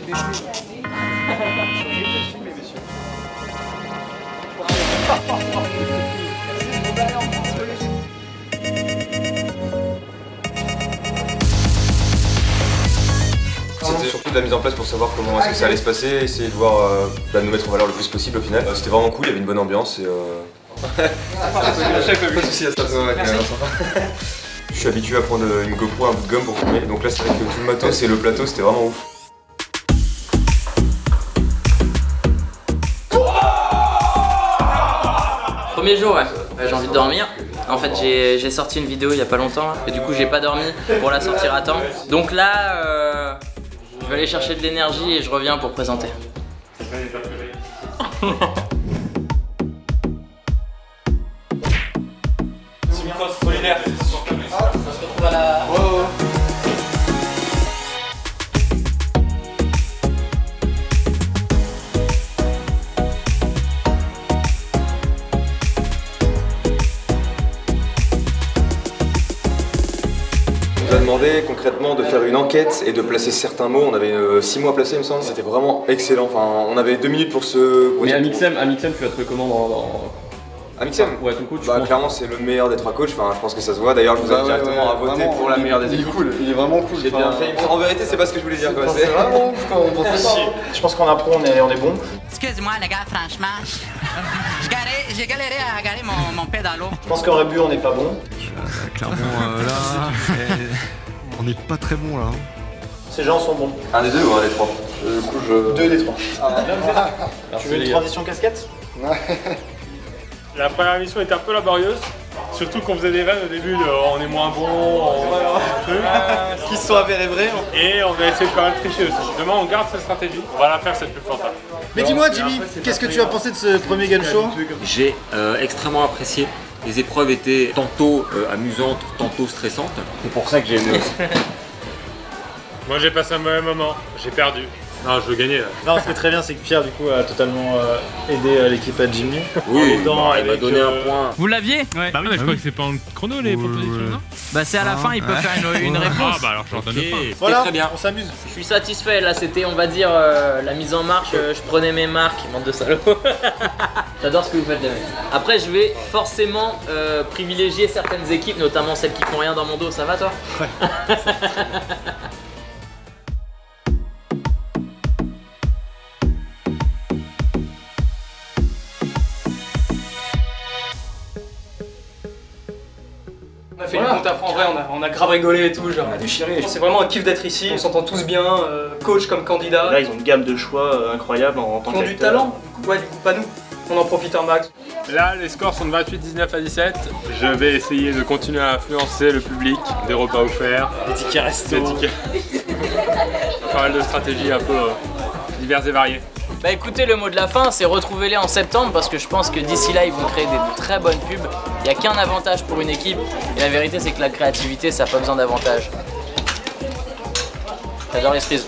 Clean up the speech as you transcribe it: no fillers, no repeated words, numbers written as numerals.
C'était surtout de la mise en place pour savoir comment est-ce que ça allait se passer, essayer de voir nous mettre en valeur le plus possible au final. C'était vraiment cool, il y avait une bonne ambiance et pas de soucis à ça. Je suis habitué à prendre une GoPro, un bout de gomme pour filmer, donc là c'est vrai que tout le matos et le plateau c'était vraiment ouf. Premier jour, ouais. J'ai envie de dormir. En fait, j'ai sorti une vidéo il y a pas longtemps là, et du coup j'ai pas dormi pour la sortir à temps. Donc là, je vais aller chercher de l'énergie et je reviens pour présenter. Solidaire. On se retrouve à la... On nous a demandé concrètement de faire une enquête et de placer certains mots. On avait 6 mots à placer, il me semble. C'était vraiment excellent. Enfin, on avait 2 minutes pour se. Mais Amixem, tu as trouvé comment dans... Amixem? Ouais, ton coach. Bah, clairement, c'est le meilleur des 3 coachs. Enfin, je pense que ça se voit. D'ailleurs, je vous invite directement à voter pour la meilleure des équipes. Il est cool, il est vraiment cool. J'ai bien fait. En vérité, c'est pas ce que je voulais dire. C'est vraiment ouf quand on pensait pas. Je pense qu'en appro, on est bon. Excuse-moi les gars, franchement, j'ai galéré à garer mon pédalo. Je pense qu'en rébut, on n'est pas bon. Clairement, là, on n'est pas très bon là. Ces gens sont bons. Un des deux ou un des trois? Du coup, je... 2 des 3. Tu veux une transition casquette? La première mission était un peu laborieuse, surtout qu'on faisait des vannes au début de on est moins bon, Qui se sont avérés vrais. et on a essayé de quand même tricher aussi. Demain on garde cette stratégie, on va la faire cette plus forte. Mais dis-moi Jimmy, qu'est-ce que tu as pensé de ce premier gun show? J'ai extrêmement apprécié. Les épreuves étaient tantôt amusantes, tantôt stressantes. C'est pour ça que j'ai aimé aussi. Moi j'ai passé un mauvais moment, j'ai perdu. Non, je veux gagner là. Non, ce qui est très bien, c'est que Pierre du coup a totalement aidé l'équipe à Jimmy. Oui, il m'a donné un point. Vous l'aviez? Ouais. Bah oui, je crois que c'est pas en chrono les propositions, non? Bah c'est à la fin, il peut faire une réponse. Ah bah alors je leur donne le point. Voilà, très bien. on s'amuse. Je suis satisfait, là c'était on va dire la mise en marche, je prenais mes marques, bande de salauds. J'adore ce que vous faites les mecs. Après je vais forcément privilégier certaines équipes, notamment celles qui font rien dans mon dos, ça va toi? Ouais. On a fait une compte après, en vrai, on a grave rigolé et tout, genre. On a déchiré. C'est vraiment un kiff d'être ici, on s'entend tous bien, coach comme candidat. Là, ils ont une gamme de choix incroyable en tant Ils ont que. du talent, ouais, du coup, pas nous. On en profite un max. Là, les scores sont de 28, 19 à 17. Je vais essayer de continuer à influencer le public, des repas offerts, Des tickets resto. des tickets. Pas mal de stratégies un peu diverses et variées. Bah écoutez, le mot de la fin, c'est retrouvez-les en septembre parce que je pense que d'ici là, ils vont créer des très bonnes pubs. Il n'y a qu'un avantage pour une équipe et la vérité, c'est que la créativité, ça n'a pas besoin d'avantage. J'adore les cerises.